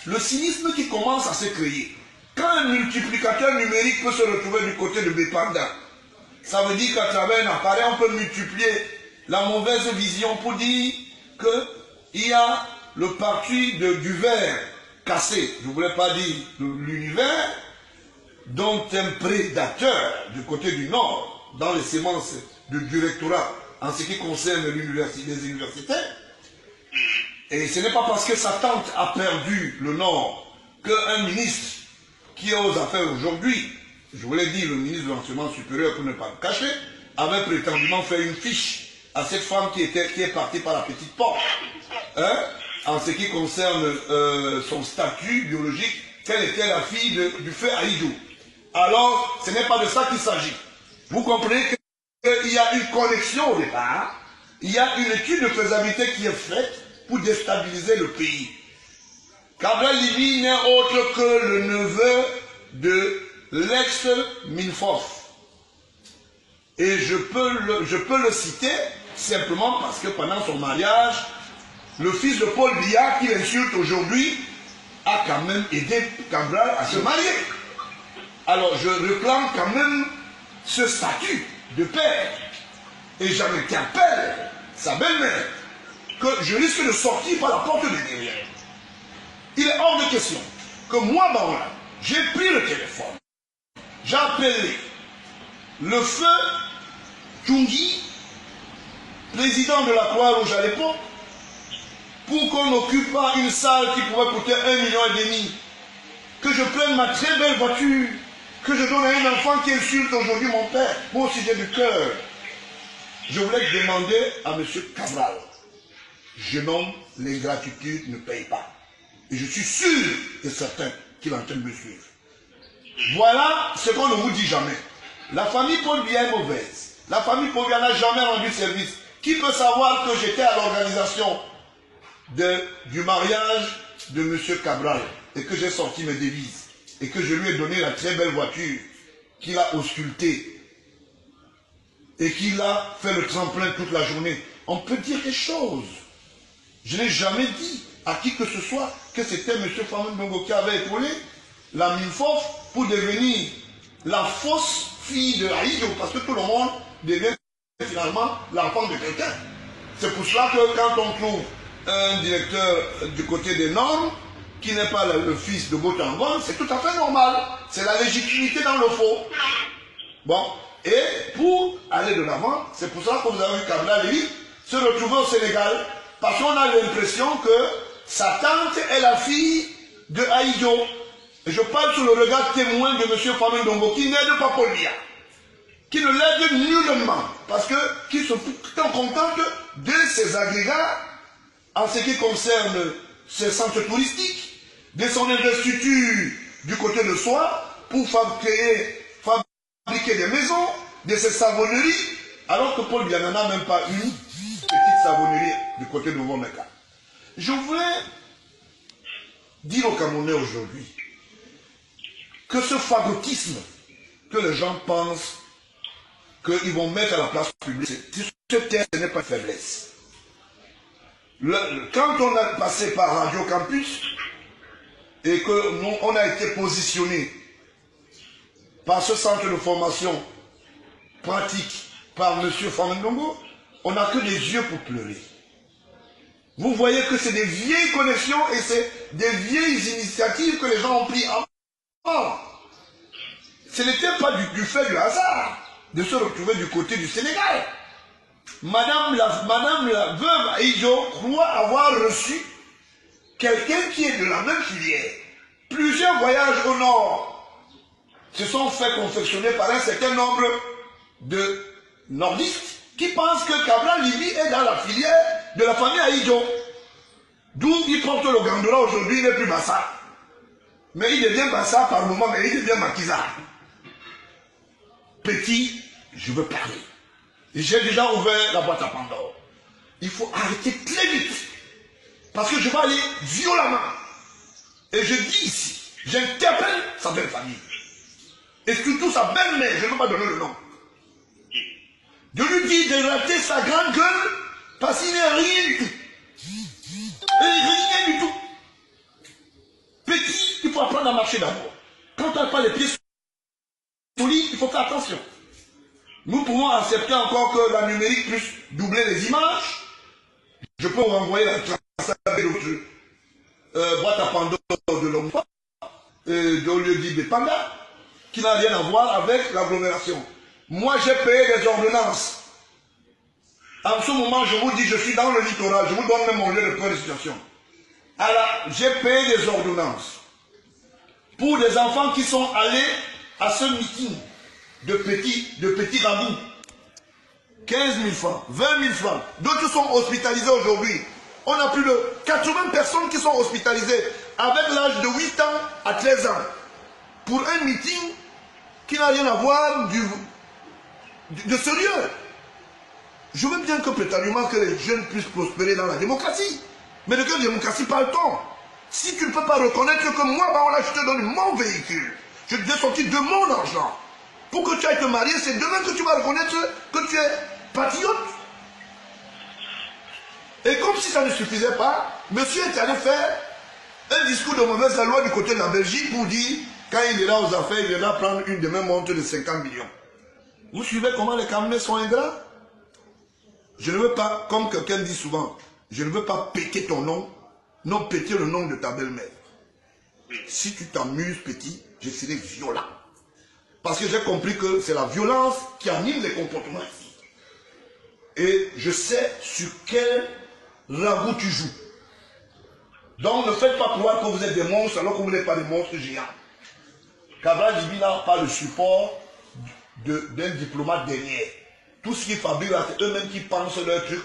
le cynisme qui commence à se créer. Quand un multiplicateur numérique peut se retrouver du côté de Bépanda, ça veut dire qu'à travers un appareil, on peut multiplier la mauvaise vision pour dire qu'il y a le parti du verre cassé, je ne voulais pas dire l'univers, dont un prédateur du côté du Nord, dans les sémences du rectorat, en ce qui concerne les universités. Et ce n'est pas parce que sa tante a perdu le Nord qu'un ministre qui est aux affaires aujourd'hui, je voulais dire le ministre de l'enseignement supérieur pour ne pas le cacher, avait prétendument fait une fiche à cette femme qui est partie par la petite porte, hein, en ce qui concerne son statut biologique, qu'elle était la fille du feu Aïdou. Alors, ce n'est pas de ça qu'il s'agit. Vous comprenez qu'il y a une connexion au départ, il y a une étude de faisabilité qui est faite pour déstabiliser le pays. Cabral Libye n'est autre que le neveu de l'ex-Minfof. Et je peux le citer simplement parce que pendant son mariage, le fils de Paul Biya, qui l'insulte aujourd'hui, a quand même aidé Cabral à se marier. Alors je réclame quand même ce statut de père. Et j'en interpelle sa belle-mère, que je risque de sortir par la porte de derrière. Il est hors de question que moi, Baoula, j'ai pris le téléphone, j'ai appelé le feu Tchungi, président de la Croix-Rouge à l'époque, pour qu'on n'occupe pas une salle qui pourrait coûter 1,5 million, que je prenne ma très belle voiture, que je donne à un enfant qui insulte aujourd'hui mon père. Moi aussi j'ai du cœur. Je voulais demander à M. Cabral, jeune homme, l'ingratitude ne paye pas. Et je suis sûr et certain qu'il est en train de me suivre. Voilà ce qu'on ne vous dit jamais. La famille Paul Biya est mauvaise. La famille Paul Biya n'a jamais rendu service. Qui peut savoir que j'étais à l'organisation du mariage de M. Cabral et que j'ai sorti mes devises et que je lui ai donné la très belle voiture qu'il a auscultée et qu'il a fait le tremplin toute la journée. On peut dire des choses. Je n'ai jamais dit à qui que ce soit que c'était M. Famou Ndongo qui avait épaulé la Minfof pour devenir la fausse fille de Aïdjo, parce que tout le monde devient finalement l'enfant de quelqu'un. C'est pour cela que quand on trouve un directeur du côté des normes, qui n'est pas le fils de Botangon, c'est tout à fait normal. C'est la légitimité dans le faux. Bon, et pour aller de l'avant, c'est pour ça que vous avez vu Kabila Libye se retrouver au Sénégal, parce qu'on a l'impression que sa tante est la fille de Aïdjo. Et je parle sous le regard témoin de M. Famou Ndongo, qui n'aide pas Paul Biya, qui ne l'aide nullement, parce que qui se contente de ses agrégats en ce qui concerne ses centres touristiques, de son investiture du côté de soi, pour fabriquer des maisons, de ses savonneries, alors que Paul Biya n'en a même pas une petite savonnerie du côté de Womeka. Je voulais dire aux Camerounais aujourd'hui que ce fagotisme que les gens pensent qu'ils vont mettre à la place publique, ce n'est pas une faiblesse. Quand on a passé par Radio Campus et qu'on a été positionné par ce centre de formation pratique par M. Famou Ndongo, on n'a que des yeux pour pleurer. Vous voyez que c'est des vieilles connexions et c'est des vieilles initiatives que les gens ont prises avant. Ce n'était pas du fait du hasard de se retrouver du côté du Sénégal. Madame la veuve Aïdjo croit avoir reçu quelqu'un qui est de la même filière. Plusieurs voyages au nord se sont fait confectionner par un certain nombre de nordistes qui pensent que Cabral Libye est dans la filière de la famille Aïdjo. D'où il porte le gandoula aujourd'hui, il n'est plus Bassa. Mais il devient Bassa par moment, mais il devient Makiza. Petit, je veux parler. J'ai déjà ouvert la boîte à Pandore. Il faut arrêter très vite. Parce que je vais aller violemment. Et je dis ici, j'interpelle sa belle famille. Et surtout sa belle-mère, je ne vais pas donner le nom. Je lui dis de rater sa grande gueule parce qu'il n'est rien du tout. Et rien du tout. apprendre à marcher d'abord. Quand on n'a pas les pieds solides, il faut faire attention. Nous pouvons accepter encore que la numérique puisse doubler les images. Je peux vous renvoyer la boîte à Pandore de l'homme de lieu dit Bepanda, qui n'a rien à voir avec l'agglomération. Moi, j'ai payé des ordonnances. En ce moment, je vous dis, je suis dans le littoral, je vous donne même mon lieu de prédication. Alors, j'ai payé des ordonnances pour des enfants qui sont allés à ce meeting de petits rabous. 15 000 francs, 20 000 francs. D'autres sont hospitalisés aujourd'hui. On a plus de 80 personnes qui sont hospitalisées avec l'âge de 8 ans à 13 ans pour un meeting qui n'a rien à voir de sérieux. Je veux bien que prétendument que les jeunes puissent prospérer dans la démocratie. Mais de quelle démocratie parle-t-on? Si tu ne peux pas reconnaître que moi, bah, je te donne mon véhicule. Je te sorti de mon argent. Pour que tu ailles te marier, c'est demain que tu vas reconnaître que tu es patriote. Et comme si ça ne suffisait pas, monsieur est allé faire un discours de mauvaise loi du côté de la Belgique pour dire, quand il est là aux affaires, il viendra prendre une de mes montres de 50 millions. Vous suivez comment les Camerounais sont ingrats? Je ne veux pas, comme quelqu'un dit souvent, je ne veux pas péter ton nom, non péter le nom de ta belle-mère. Si tu t'amuses, petit, je serai violent. Parce que j'ai compris que c'est la violence qui anime les comportements ici. Et je sais sur quel ragoût tu joues. Donc ne faites pas croire que vous êtes des monstres alors que vous n'êtes pas des monstres géants. Cabral Dibi n'a pas le support d'un diplomate derrière. Tout ce qu'ils fabriquent, c'est eux-mêmes qui pensent leur truc.